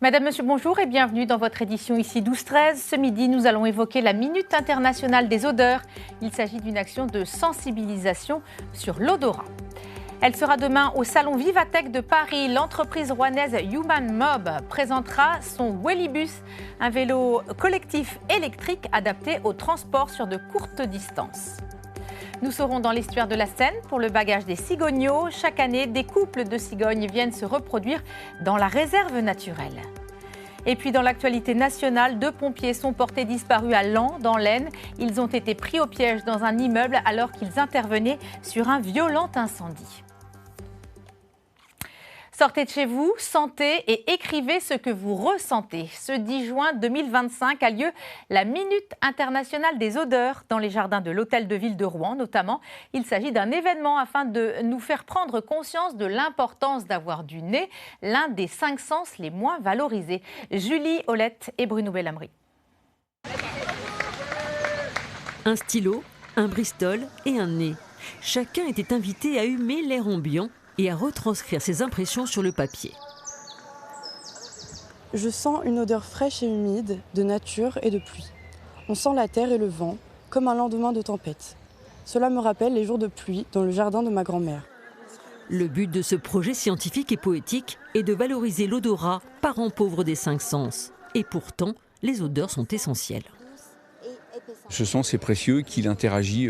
Madame, Monsieur, bonjour et bienvenue dans votre édition ici 12-13. Ce midi, nous allons évoquer la Minute internationale des odeurs. Il s'agit d'une action de sensibilisation sur l'odorat. Elle sera demain au Salon Vivatech de Paris. L'entreprise rouennaise Human Mob présentera son Wellibus, un vélo collectif électrique adapté au transport sur de courtes distances. Nous serons dans l'estuaire de la Seine pour le bagage des cigogneaux. Chaque année, des couples de cigognes viennent se reproduire dans la réserve naturelle. Et puis dans l'actualité nationale, 2 pompiers sont portés disparus à Laon, dans l'Aisne. Ils ont été pris au piège dans un immeuble alors qu'ils intervenaient sur un violent incendie. Sortez de chez vous, sentez et écrivez ce que vous ressentez. Ce 10 juin 2025 a lieu la Minute internationale des odeurs dans les jardins de l'Hôtel de Ville de Rouen notamment. Il s'agit d'un événement afin de nous faire prendre conscience de l'importance d'avoir du nez, l'un des 5 sens les moins valorisés. Julie Olette et Bruno Bellamri. Un stylo, un Bristol et un nez. Chacun était invité à humer l'air ambiant et à retranscrire ses impressions sur le papier. Je sens une odeur fraîche et humide, de nature et de pluie. On sent la terre et le vent, comme un lendemain de tempête. Cela me rappelle les jours de pluie dans le jardin de ma grand-mère. Le but de ce projet scientifique et poétique est de valoriser l'odorat, parent pauvre des 5 sens. Et pourtant, les odeurs sont essentielles. Ce sens est précieux, qu'il interagit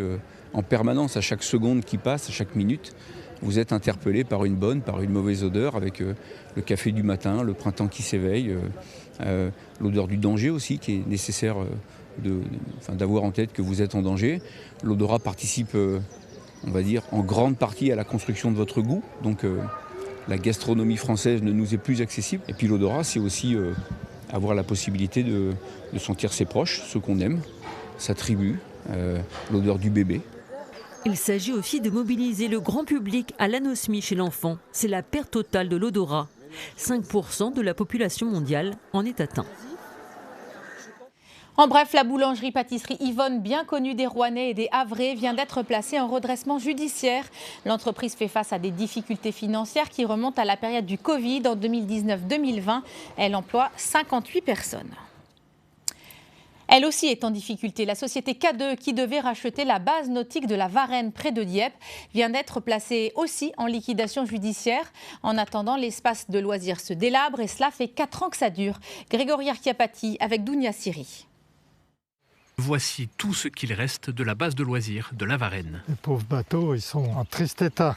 en permanence, à chaque seconde qui passe, à chaque minute. Vous êtes interpellé par une bonne, par une mauvaise odeur, avec le café du matin, le printemps qui s'éveille, l'odeur du danger aussi, qui est nécessaire d'avoir en tête que vous êtes en danger. L'odorat participe, on va dire, en grande partie à la construction de votre goût. Donc la gastronomie française ne nous est plus accessible. Et puis l'odorat, c'est aussi avoir la possibilité de sentir ses proches, ceux qu'on aime, sa tribu, l'odeur du bébé. Il s'agit aussi de mobiliser le grand public à l'anosmie chez l'enfant. C'est la perte totale de l'odorat. 5% de la population mondiale en est atteint. En bref, la boulangerie-pâtisserie Yvonne, bien connue des Rouennais et des Havrais, vient d'être placée en redressement judiciaire. L'entreprise fait face à des difficultés financières qui remontent à la période du Covid en 2019-2020. Elle emploie 58 personnes. Elle aussi est en difficulté. La société K2, qui devait racheter la base nautique de la Varenne près de Dieppe, vient d'être placée aussi en liquidation judiciaire. En attendant, l'espace de loisirs se délabre et cela fait 4 ans que ça dure. Grégory Archiapati avec Dounia Siri. Voici tout ce qu'il reste de la base de loisirs de la Varenne. Les pauvres bateaux, ils sont en triste état.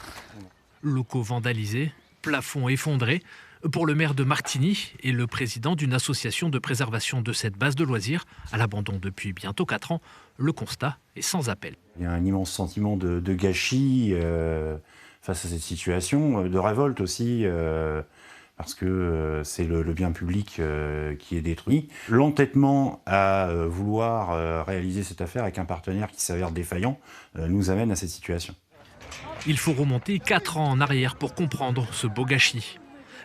Locaux vandalisés, plafonds effondrés. Pour le maire de Martigny et le président d'une association de préservation de cette base de loisirs, à l'abandon depuis bientôt 4 ans, le constat est sans appel. Il y a un immense sentiment de gâchis face à cette situation, de révolte aussi, parce que c'est le bien public qui est détruit. L'entêtement à vouloir réaliser cette affaire avec un partenaire qui s'avère défaillant nous amène à cette situation. Il faut remonter 4 ans en arrière pour comprendre ce beau gâchis.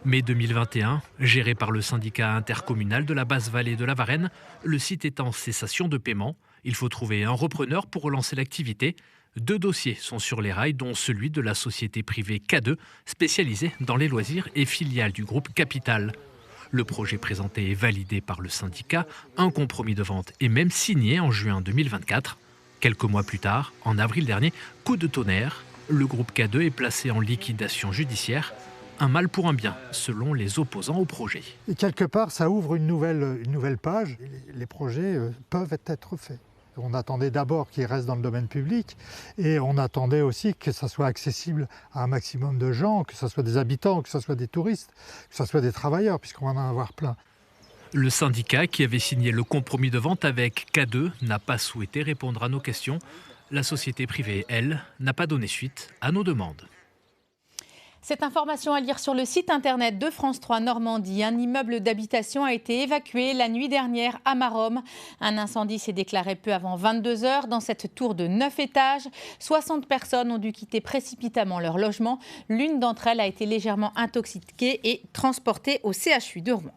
Mai 2021, géré par le syndicat intercommunal de la Basse-Vallée de la Varenne, le site est en cessation de paiement. Il faut trouver un repreneur pour relancer l'activité. 2 dossiers sont sur les rails, dont celui de la société privée K2, spécialisée dans les loisirs et filiale du groupe Capital. Le projet présenté est validé par le syndicat. Un compromis de vente est même signé en juin 2024. Quelques mois plus tard, en avril dernier, coup de tonnerre, le groupe K2 est placé en liquidation judiciaire. Un mal pour un bien, selon les opposants au projet. Et quelque part, ça ouvre une nouvelle page. Les projets peuvent être faits. On attendait d'abord qu'ils restent dans le domaine public et on attendait aussi que ça soit accessible à un maximum de gens, que ce soit des habitants, que ce soit des touristes, que ce soit des travailleurs, puisqu'on va en avoir plein. Le syndicat qui avait signé le compromis de vente avec K2 n'a pas souhaité répondre à nos questions. La société privée, elle, n'a pas donné suite à nos demandes. Cette information à lire sur le site internet de France 3 Normandie. Un immeuble d'habitation a été évacué la nuit dernière à Maromme. Un incendie s'est déclaré peu avant 22 h dans cette tour de 9 étages. 60 personnes ont dû quitter précipitamment leur logement. L'une d'entre elles a été légèrement intoxiquée et transportée au CHU de Rouen.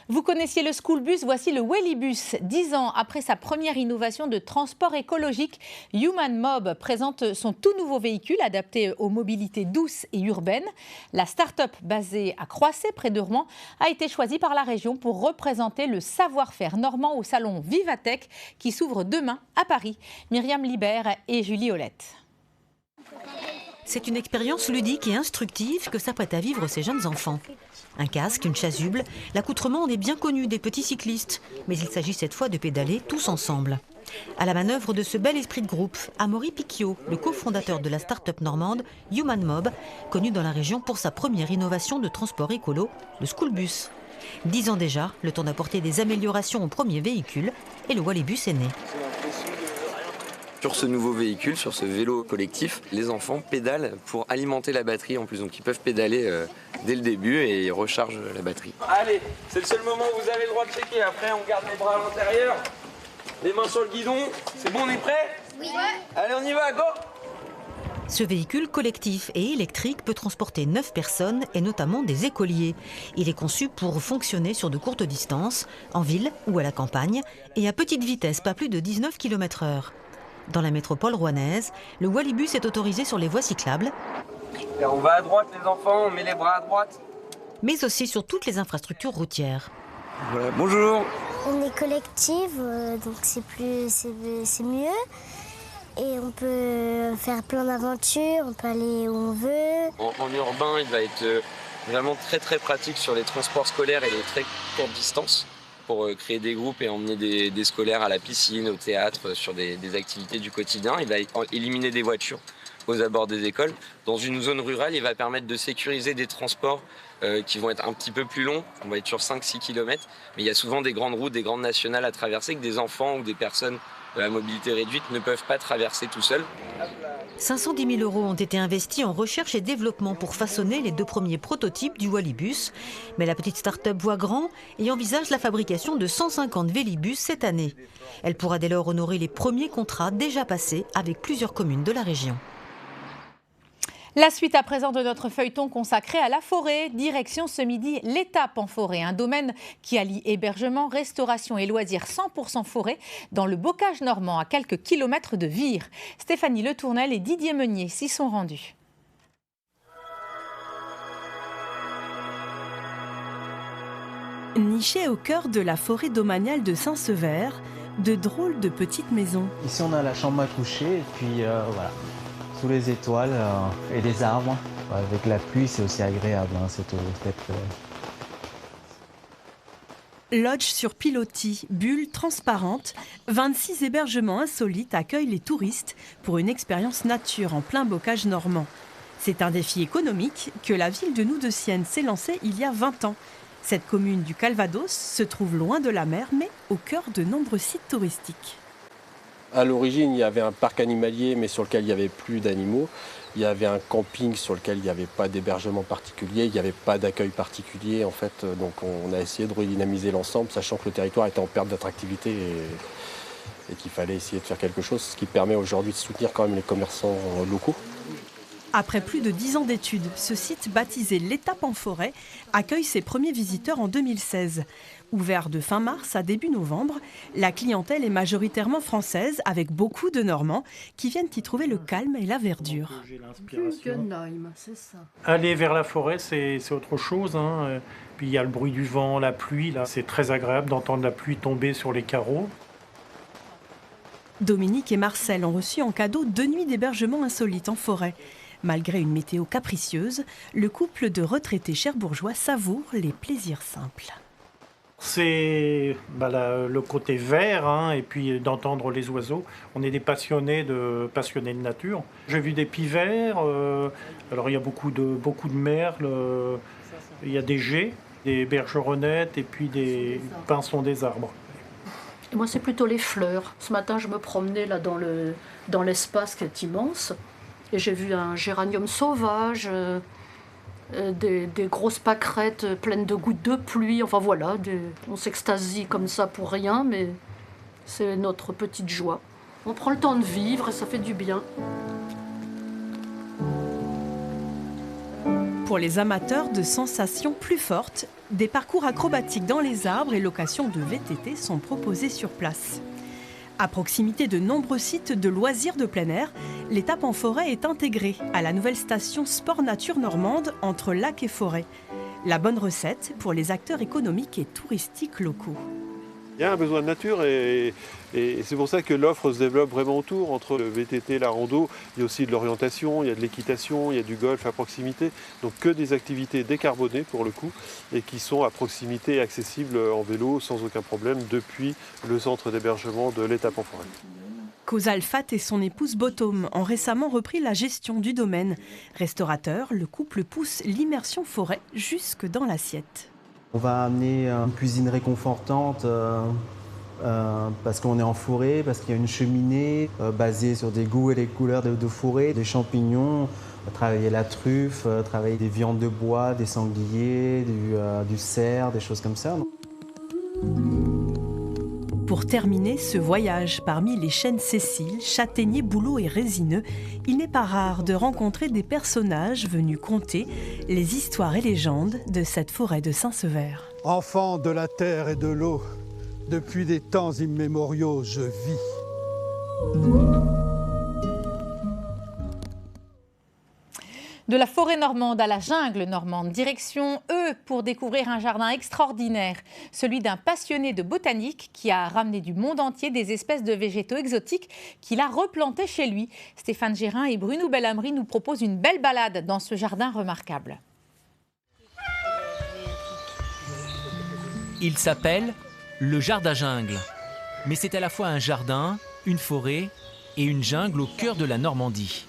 Vous connaissiez le Schoolbus, voici le Wellibus. 10 ans après sa première innovation de transport écologique, Human Mob présente son tout nouveau véhicule adapté aux mobilités douces et urbaines. La start-up basée à Croissé, près de Rouen, a été choisie par la région pour représenter le savoir-faire normand au salon Vivatech qui s'ouvre demain à Paris. Myriam Libert et Julie Olette. C'est une expérience ludique et instructive que s'apprêtent à vivre ces jeunes enfants. Un casque, une chasuble, l'accoutrement en est bien connu des petits cyclistes. Mais il s'agit cette fois de pédaler tous ensemble. À la manœuvre de ce bel esprit de groupe, Amaury Picchio, le cofondateur de la start-up normande Human Mob, connu dans la région pour sa première innovation de transport écolo, le Schoolbus. 10 ans déjà, le temps d'apporter des améliorations au premier véhicule, et le Wellibus est né. Sur ce nouveau véhicule, sur ce vélo collectif, les enfants pédalent pour alimenter la batterie en plus. Donc ils peuvent pédaler dès le début et ils rechargent la batterie. Allez, c'est le seul moment où vous avez le droit de checker. Après, on garde les bras à l'intérieur, les mains sur le guidon. C'est bon, on est prêt? Oui. Allez, on y va, go! Ce véhicule collectif et électrique peut transporter 9 personnes et notamment des écoliers. Il est conçu pour fonctionner sur de courtes distances, en ville ou à la campagne, et à petite vitesse, pas plus de 19 km/h. Dans la métropole rouennaise, le Wellibus est autorisé sur les voies cyclables. Et on va à droite les enfants, on met les bras à droite. Mais aussi sur toutes les infrastructures routières. Voilà, bonjour. On est collective, donc c'est mieux. Et on peut faire plein d'aventures, on peut aller où on veut. En urbain, il va être vraiment très très pratique sur les transports scolaires et les très courtes distances, pour créer des groupes et emmener des scolaires à la piscine, au théâtre, sur des activités du quotidien. Il va éliminer des voitures aux abords des écoles. Dans une zone rurale, il va permettre de sécuriser des transports qui vont être un petit peu plus longs. On va être sur 5-6 km, mais il y a souvent des grandes routes, des grandes nationales à traverser que des enfants ou des personnes à mobilité réduite ne peuvent pas traverser tout seuls. 510 000 € ont été investis en recherche et développement pour façonner les 2 premiers prototypes du Wellibus. Mais la petite start-up voit grand et envisage la fabrication de 150 Vélibus cette année. Elle pourra dès lors honorer les premiers contrats déjà passés avec plusieurs communes de la région. La suite à présent de notre feuilleton consacré à la forêt. Direction ce midi l'étape en forêt, un domaine qui allie hébergement, restauration et loisirs 100% forêt dans le bocage normand à quelques kilomètres de Vire. Stéphanie Le Tournel et Didier Meunier s'y sont rendus. Nichés au cœur de la forêt domaniale de Saint-Sever, de drôles de petites maisons. Ici on a la chambre à coucher et puis voilà. Sous les étoiles et les arbres. Avec la pluie, c'est aussi agréable, cette Lodge sur pilotis, bulles transparentes, 26 hébergements insolites accueillent les touristes pour une expérience nature en plein bocage normand. C'est un défi économique que la ville de Noudeciennes s'est lancé il y a 20 ans. Cette commune du Calvados se trouve loin de la mer, mais au cœur de nombreux sites touristiques. À l'origine, il y avait un parc animalier, mais sur lequel il n'y avait plus d'animaux. Il y avait un camping sur lequel il n'y avait pas d'hébergement particulier, il n'y avait pas d'accueil particulier. En fait, donc on a essayé de redynamiser l'ensemble, sachant que le territoire était en perte d'attractivité et qu'il fallait essayer de faire quelque chose, ce qui permet aujourd'hui de soutenir quand même les commerçants locaux. Après plus de 10 ans d'études, ce site baptisé l'Étape en forêt accueille ses premiers visiteurs en 2016. Ouvert de fin mars à début novembre, la clientèle est majoritairement française avec beaucoup de Normands qui viennent y trouver le calme et la verdure. Aller vers la forêt, c'est autre chose. Puis il y a le bruit du vent, la pluie. C'est très agréable d'entendre la pluie tomber sur les carreaux. Dominique et Marcel ont reçu en cadeau 2 nuits d'hébergement insolites en forêt. Malgré une météo capricieuse, le couple de retraités cherbourgeois savoure les plaisirs simples. C'est le côté vert et puis d'entendre les oiseaux. On est des passionnés de nature. J'ai vu des pivers, alors il y a beaucoup de merles, il y a des geais, des bergeronnettes et puis des pinsons des arbres. Et moi c'est plutôt les fleurs. Ce matin je me promenais là dans l'espace qui est immense et j'ai vu un géranium sauvage. Des grosses pâquerettes pleines de gouttes de pluie, enfin voilà, on s'extasie comme ça pour rien, mais c'est notre petite joie. On prend le temps de vivre et ça fait du bien. Pour les amateurs de sensations plus fortes, des parcours acrobatiques dans les arbres et locations de VTT sont proposés sur place. À proximité de nombreux sites de loisirs de plein air, l'étape en forêt est intégrée à la nouvelle station Sport Nature Normande entre lac et forêt. La bonne recette pour les acteurs économiques et touristiques locaux. Il y a un besoin de nature et c'est pour ça que l'offre se développe vraiment autour, entre le VTT, la rando, il y a aussi de l'orientation, il y a de l'équitation, il y a du golf à proximité. Donc que des activités décarbonées pour le coup et qui sont à proximité et accessibles en vélo sans aucun problème depuis le centre d'hébergement de l'étape en forêt. Causal Fat et son épouse Bottom ont récemment repris la gestion du domaine. Restaurateur, le couple pousse l'immersion forêt jusque dans l'assiette. On va amener une cuisine réconfortante parce qu'on est en forêt, parce qu'il y a une cheminée basée sur des goûts et des couleurs de forêt, des champignons, travailler la truffe, travailler des viandes de bois, des sangliers, du cerf, des choses comme ça. Pour terminer ce voyage parmi les chênes sessiles, châtaigniers, bouleaux et résineux, il n'est pas rare de rencontrer des personnages venus conter les histoires et légendes de cette forêt de Saint-Sever. Enfant de la terre et de l'eau, depuis des temps immémoriaux, je vis. De la forêt normande à la jungle normande, direction pour découvrir un jardin extraordinaire, celui d'un passionné de botanique qui a ramené du monde entier des espèces de végétaux exotiques qu'il a replantés chez lui. Stéphane Gérin et Bruno Bellamri nous proposent une belle balade dans ce jardin remarquable. Il s'appelle le jardin jungle. Mais c'est à la fois un jardin, une forêt et une jungle au cœur de la Normandie.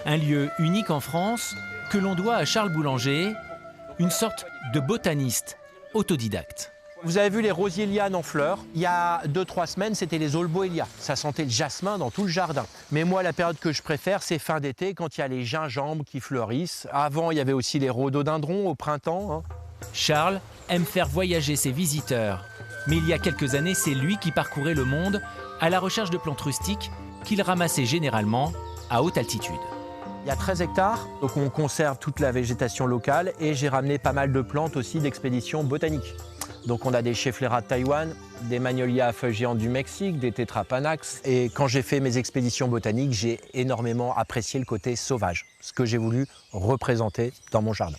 Un lieu unique en France que l'on doit à Charles Boulanger, une sorte de botaniste autodidacte. Vous avez vu les rosiers lianes en fleurs. Il y a 2-3 semaines, c'était les olboélias. Ça sentait le jasmin dans tout le jardin. Mais moi, la période que je préfère, c'est fin d'été, quand il y a les gingembres qui fleurissent. Avant, il y avait aussi les rhododendrons au printemps. Charles aime faire voyager ses visiteurs. Mais il y a quelques années, c'est lui qui parcourait le monde à la recherche de plantes rustiques qu'il ramassait généralement à haute altitude. Il y a 13 hectares, donc on conserve toute la végétation locale et j'ai ramené pas mal de plantes aussi d'expédition botanique. Donc on a des Schefflera de Taïwan, des Magnolias à feuilles géantes du Mexique, des Tetrapanax. Et quand j'ai fait mes expéditions botaniques, j'ai énormément apprécié le côté sauvage, ce que j'ai voulu représenter dans mon jardin.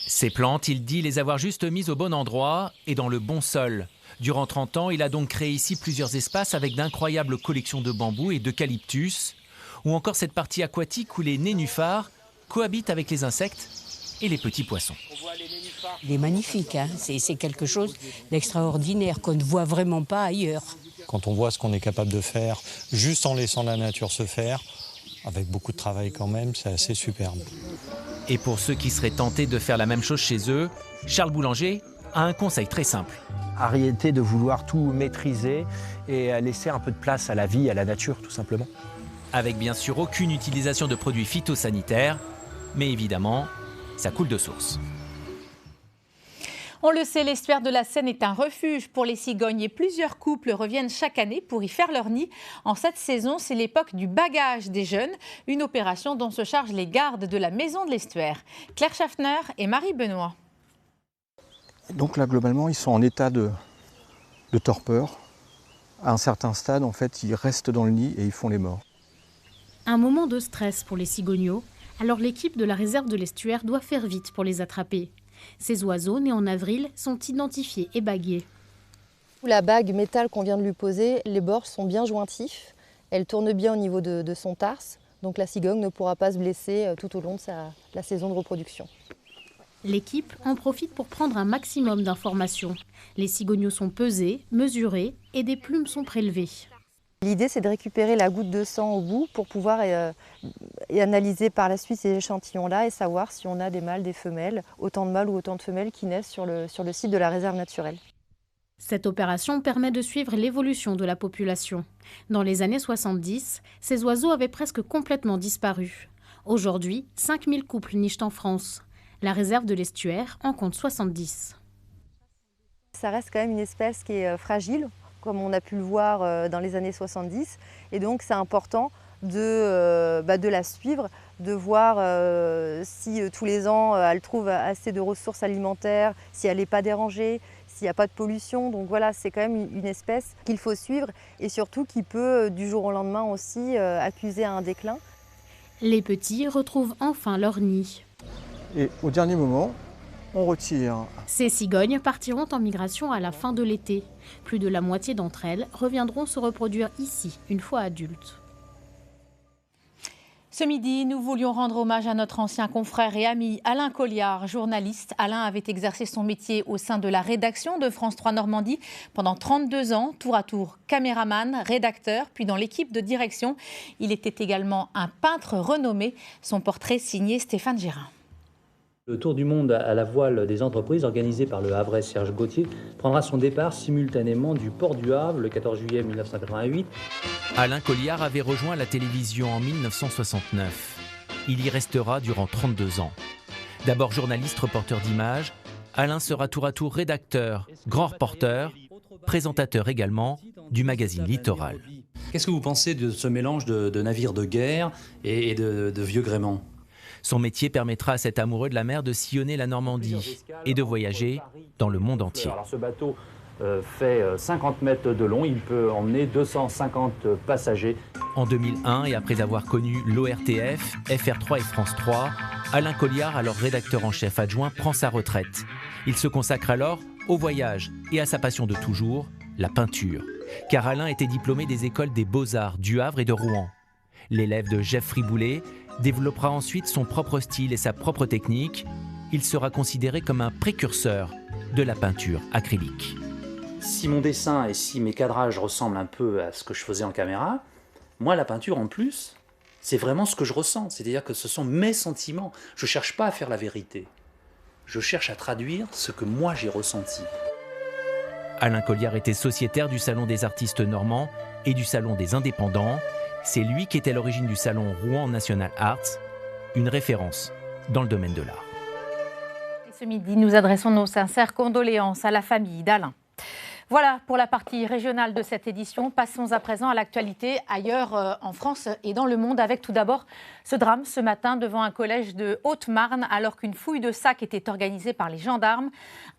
Ces plantes, il dit les avoir juste mises au bon endroit et dans le bon sol. Durant 30 ans, il a donc créé ici plusieurs espaces avec d'incroyables collections de bambous et d'eucalyptus, ou encore cette partie aquatique où les nénuphars cohabitent avec les insectes et les petits poissons. Il est magnifique, hein, c'est quelque chose d'extraordinaire qu'on ne voit vraiment pas ailleurs. Quand on voit ce qu'on est capable de faire, juste en laissant la nature se faire, avec beaucoup de travail quand même, c'est assez superbe. Et pour ceux qui seraient tentés de faire la même chose chez eux, Charles Boulanger a un conseil très simple. Arrêtez de vouloir tout maîtriser et laisser un peu de place à la vie, à la nature, tout simplement. Avec bien sûr aucune utilisation de produits phytosanitaires, mais évidemment, ça coule de source. On le sait, l'estuaire de la Seine est un refuge pour les cigognes et plusieurs couples reviennent chaque année pour y faire leur nid. En cette saison, c'est l'époque du bagage des jeunes, une opération dont se chargent les gardes de la maison de l'estuaire. Claire Schaffner et Marie Benoît. Donc là, globalement, ils sont en état de torpeur. À un certain stade, en fait, ils restent dans le nid et ils font les morts. Un moment de stress pour les cigogneaux, alors l'équipe de la réserve de l'estuaire doit faire vite pour les attraper. Ces oiseaux, nés en avril, sont identifiés et bagués. La bague métal qu'on vient de lui poser, les bords sont bien jointifs. Elle tourne bien au niveau de son tarse, donc la cigogne ne pourra pas se blesser tout au long de la saison de reproduction. L'équipe en profite pour prendre un maximum d'informations. Les cigogneaux sont pesés, mesurés et des plumes sont prélevées. L'idée, c'est de récupérer la goutte de sang au bout pour pouvoir analyser par la suite ces échantillons-là et savoir si on a des mâles, des femelles, autant de mâles ou autant de femelles qui naissent sur le site de la réserve naturelle. Cette opération permet de suivre l'évolution de la population. Dans les années 70, ces oiseaux avaient presque complètement disparu. Aujourd'hui, 5000 couples nichent en France. La réserve de l'estuaire en compte 70. Ça reste quand même une espèce qui est fragile, comme on a pu le voir dans les années 70. Et donc c'est important de la suivre, de voir si tous les ans elle trouve assez de ressources alimentaires, si elle n'est pas dérangée, s'il n'y a pas de pollution. Donc voilà, c'est quand même une espèce qu'il faut suivre et surtout qui peut du jour au lendemain aussi accuser un déclin. Les petits retrouvent enfin leur nid. Et au dernier moment, on retire. Ces cigognes partiront en migration à la fin de l'été. Plus de la moitié d'entre elles reviendront se reproduire ici, une fois adultes. Ce midi, nous voulions rendre hommage à notre ancien confrère et ami Alain Colliard, journaliste. Alain avait exercé son métier au sein de la rédaction de France 3 Normandie pendant 32 ans, tour à tour caméraman, rédacteur, puis dans l'équipe de direction. Il était également un peintre renommé. Son portrait signé Stéphane Gérin. Le tour du monde à la voile des entreprises, organisé par le Havrais Serge Gauthier, prendra son départ simultanément du port du Havre le 14 juillet 1988. Alain Colliard avait rejoint la télévision en 1969. Il y restera durant 32 ans. D'abord journaliste, reporter d'images, Alain sera tour à tour rédacteur, grand reporter, présentateur également du magazine Littoral. Qu'est-ce que vous pensez de ce mélange de navires de guerre et de vieux gréements ? Son métier permettra à cet amoureux de la mer de sillonner la Normandie et de voyager dans le monde entier. Alors ce bateau fait 50 mètres de long, il peut emmener 250 passagers. En 2001, et après avoir connu l'ORTF, FR3 et France 3, Alain Colliard, alors rédacteur en chef adjoint, prend sa retraite. Il se consacre alors au voyage et à sa passion de toujours, la peinture. Car Alain était diplômé des écoles des Beaux-Arts du Havre et de Rouen. L'élève de Jeff Friboulet développera ensuite son propre style et sa propre technique. Il sera considéré comme un précurseur de la peinture acrylique. Si mon dessin et si mes cadrages ressemblent un peu à ce que je faisais en caméra, moi la peinture en plus, c'est vraiment ce que je ressens. C'est-à-dire que ce sont mes sentiments. Je ne cherche pas à faire la vérité. Je cherche à traduire ce que moi j'ai ressenti. Alain Colliard était sociétaire du Salon des artistes normands et du Salon des indépendants. C'est lui qui était à l'origine du salon Rouen National Arts, une référence dans le domaine de l'art. Et ce midi, nous adressons nos sincères condoléances à la famille d'Alain. Voilà pour la partie régionale de cette édition. Passons à présent à l'actualité ailleurs en France et dans le monde, avec tout d'abord ce drame ce matin devant un collège de Haute-Marne alors qu'une fouille de sacs était organisée par les gendarmes.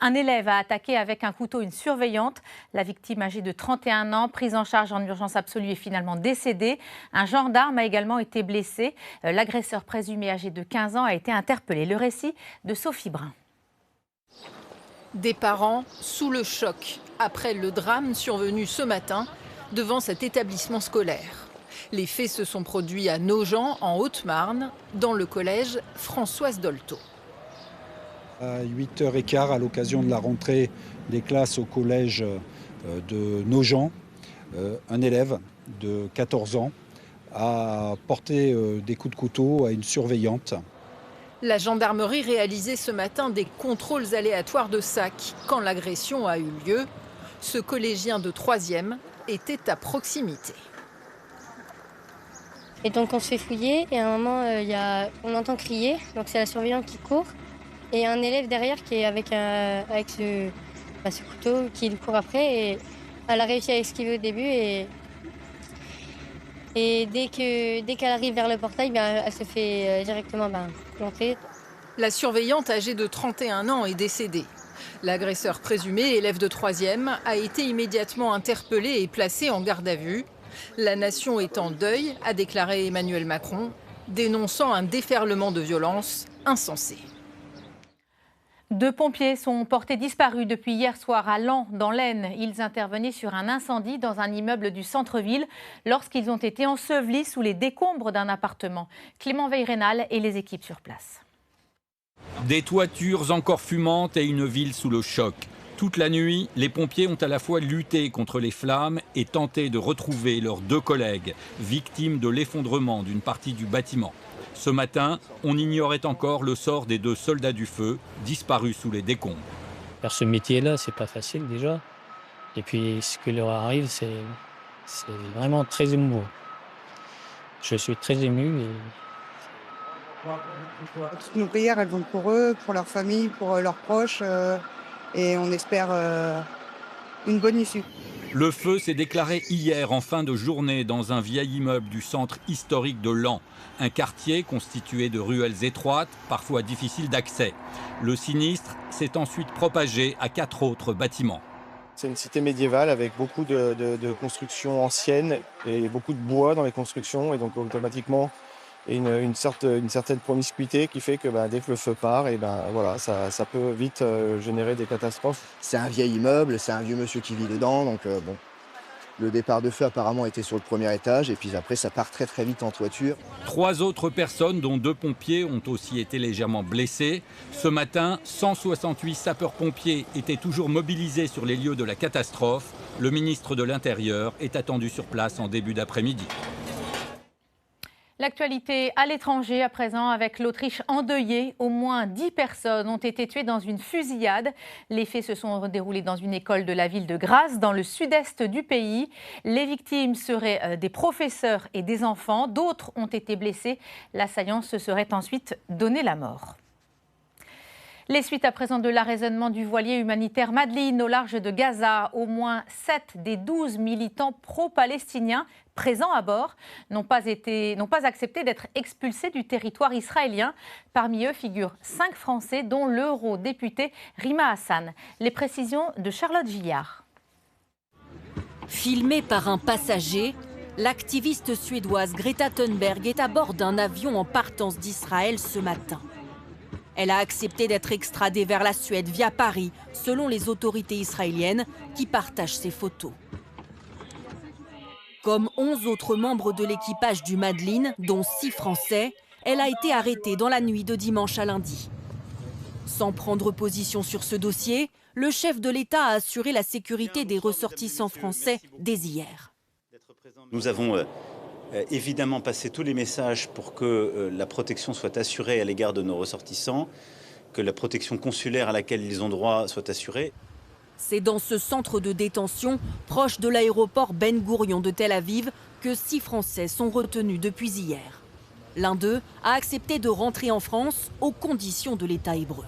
Un élève a attaqué avec un couteau une surveillante. La victime, âgée de 31 ans, prise en charge en urgence absolue, est finalement décédée. Un gendarme a également été blessé. L'agresseur présumé, âgé de 15 ans, a été interpellé. Le récit de Sophie Brun. Des parents sous le choc après le drame survenu ce matin devant cet établissement scolaire. Les faits se sont produits à Nogent, en Haute-Marne, dans le collège Françoise Dolto. À 8h15, à l'occasion de la rentrée des classes au collège de Nogent, un élève de 14 ans a porté des coups de couteau à une surveillante. La gendarmerie réalisait ce matin des contrôles aléatoires de sacs. Quand l'agression a eu lieu, ce collégien de 3e était à proximité. Et donc on se fait fouiller et à un moment on entend crier, donc c'est la surveillante qui court. Et un élève derrière qui est avec ce couteau qui court après. Et elle a réussi à esquiver au début et dès qu'elle arrive vers le portail, elle se fait directement planter. La surveillante âgée de 31 ans est décédée. L'agresseur présumé, élève de 3e, a été immédiatement interpellé et placé en garde à vue. La nation est en deuil, a déclaré Emmanuel Macron, dénonçant un déferlement de violence insensé. 2 pompiers sont portés disparus depuis hier soir à Laon, dans l'Aisne. Ils intervenaient sur un incendie dans un immeuble du centre-ville lorsqu'ils ont été ensevelis sous les décombres d'un appartement. Clément Veil-Rénal et les équipes sur place. Des toitures encore fumantes et une ville sous le choc. Toute la nuit, les pompiers ont à la fois lutté contre les flammes et tenté de retrouver leurs 2 collègues, victimes de l'effondrement d'une partie du bâtiment. Ce matin, on ignorait encore le sort des 2 soldats du feu, disparus sous les décombres. Faire ce métier-là, c'est pas facile déjà. Et puis ce qui leur arrive, c'est vraiment très émouvant. Je suis très ému. Toutes nos prières, elles vont pour eux, pour leur famille, pour leurs proches. Et on espère une bonne issue. Le feu s'est déclaré hier en fin de journée dans un vieil immeuble du centre historique de Laon. Un quartier constitué de ruelles étroites, parfois difficiles d'accès. Le sinistre s'est ensuite propagé à 4 autres bâtiments. C'est une cité médiévale avec beaucoup de constructions anciennes et beaucoup de bois dans les constructions. Et donc automatiquement, une certaine promiscuité qui fait que dès que le feu part, voilà, ça peut vite générer des catastrophes. C'est un vieil immeuble, c'est un vieux monsieur qui vit dedans. Donc bon, le départ de feu apparemment était sur le premier étage et puis après ça part très très vite en toiture. 3 autres personnes, dont 2 pompiers, ont aussi été légèrement blessées. Ce matin, 168 sapeurs-pompiers étaient toujours mobilisés sur les lieux de la catastrophe. Le ministre de l'Intérieur est attendu sur place en début d'après-midi. L'actualité à l'étranger à présent avec l'Autriche endeuillée. Au moins 10 personnes ont été tuées dans une fusillade. Les faits se sont déroulés dans une école de la ville de Graz, dans le sud-est du pays. Les victimes seraient des professeurs et des enfants. D'autres ont été blessés. L'assaillant se serait ensuite donné la mort. Les suites à présent de l'arraisonnement du voilier humanitaire Madeleine au large de Gaza. Au moins 7 des 12 militants pro-palestiniens présents à bord n'ont pas accepté d'être expulsés du territoire israélien. Parmi eux figurent 5 Français, dont l'eurodéputé Rima Hassan. Les précisions de Charlotte Gillard. Filmée par un passager, l'activiste suédoise Greta Thunberg est à bord d'un avion en partance d'Israël ce matin. Elle a accepté d'être extradée vers la Suède via Paris, selon les autorités israéliennes qui partagent ces photos. Comme 11 autres membres de l'équipage du Madeleine, dont 6 Français, elle a été arrêtée dans la nuit de dimanche à lundi. Sans prendre position sur ce dossier, le chef de l'État a assuré la sécurité des ressortissants français dès hier. Nous avons évidemment passé tous les messages pour que la protection soit assurée à l'égard de nos ressortissants, que la protection consulaire à laquelle ils ont droit soit assurée. C'est dans ce centre de détention, proche de l'aéroport Ben Gourion de Tel Aviv, que 6 Français sont retenus depuis hier. L'un d'eux a accepté de rentrer en France aux conditions de l'État hébreu.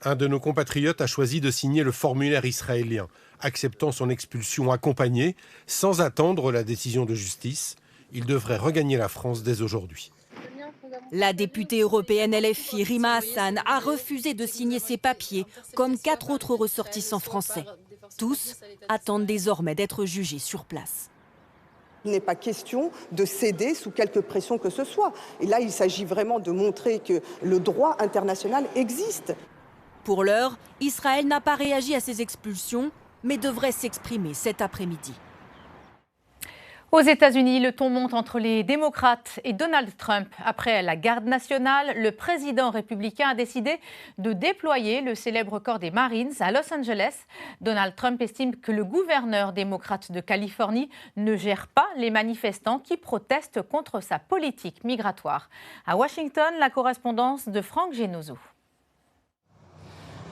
Un de nos compatriotes a choisi de signer le formulaire israélien, acceptant son expulsion accompagnée, sans attendre la décision de justice. Il devrait regagner la France dès aujourd'hui. La députée européenne LFI, Rima Hassan, a refusé de signer ses papiers, comme 4 autres ressortissants français. Tous attendent désormais d'être jugés sur place. Il n'est pas question de céder sous quelque pression que ce soit. Et là, il s'agit vraiment de montrer que le droit international existe. Pour l'heure, Israël n'a pas réagi à ces expulsions, mais devrait s'exprimer cet après-midi. Aux États-Unis, le ton monte entre les démocrates et Donald Trump. Après la garde nationale, le président républicain a décidé de déployer le célèbre corps des Marines à Los Angeles. Donald Trump estime que le gouverneur démocrate de Californie ne gère pas les manifestants qui protestent contre sa politique migratoire. À Washington, la correspondance de Franck Genozo.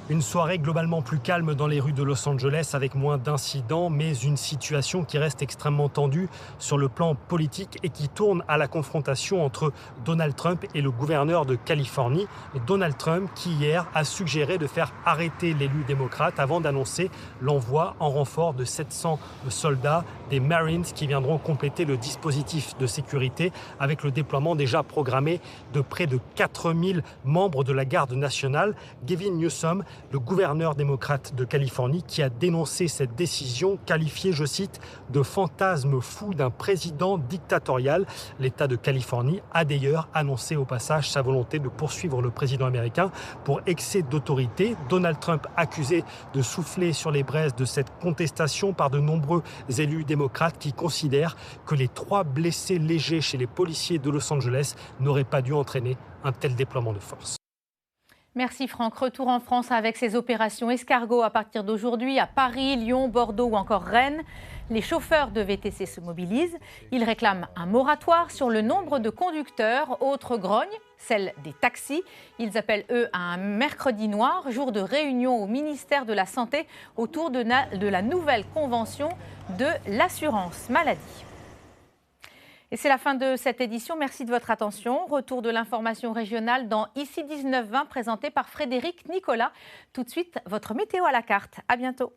Une soirée globalement plus calme dans les rues de Los Angeles avec moins d'incidents, mais une situation qui reste extrêmement tendue sur le plan politique et qui tourne à la confrontation entre Donald Trump et le gouverneur de Californie. Donald Trump qui hier a suggéré de faire arrêter l'élu démocrate avant d'annoncer l'envoi en renfort de 700 soldats des Marines qui viendront compléter le dispositif de sécurité avec le déploiement déjà programmé de près de 4000 membres de la garde nationale. Gavin Newsom, le gouverneur démocrate de Californie, qui a dénoncé cette décision, qualifiée, je cite, de fantasme fou d'un président dictatorial. L'État de Californie a d'ailleurs annoncé au passage sa volonté de poursuivre le président américain pour excès d'autorité. Donald Trump accusé de souffler sur les braises de cette contestation par de nombreux élus démocrates qui considèrent que les 3 blessés légers chez les policiers de Los Angeles n'auraient pas dû entraîner un tel déploiement de force. Merci Franck. Retour en France avec ces opérations escargots à partir d'aujourd'hui à Paris, Lyon, Bordeaux ou encore Rennes. Les chauffeurs de VTC se mobilisent. Ils réclament un moratoire sur le nombre de conducteurs. Autre grogne, celle des taxis. Ils appellent, eux, à un mercredi noir, jour de réunion au ministère de la Santé autour de la nouvelle convention de l'assurance maladie. Et c'est la fin de cette édition. Merci de votre attention. Retour de l'information régionale dans Ici 19-20, présenté par Frédéric Nicolas. Tout de suite, votre météo à la carte. À bientôt.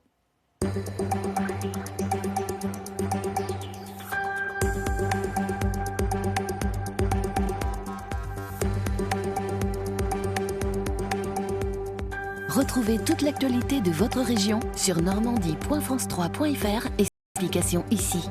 Retrouvez toute l'actualité de votre région sur normandie.france3.fr et application ici.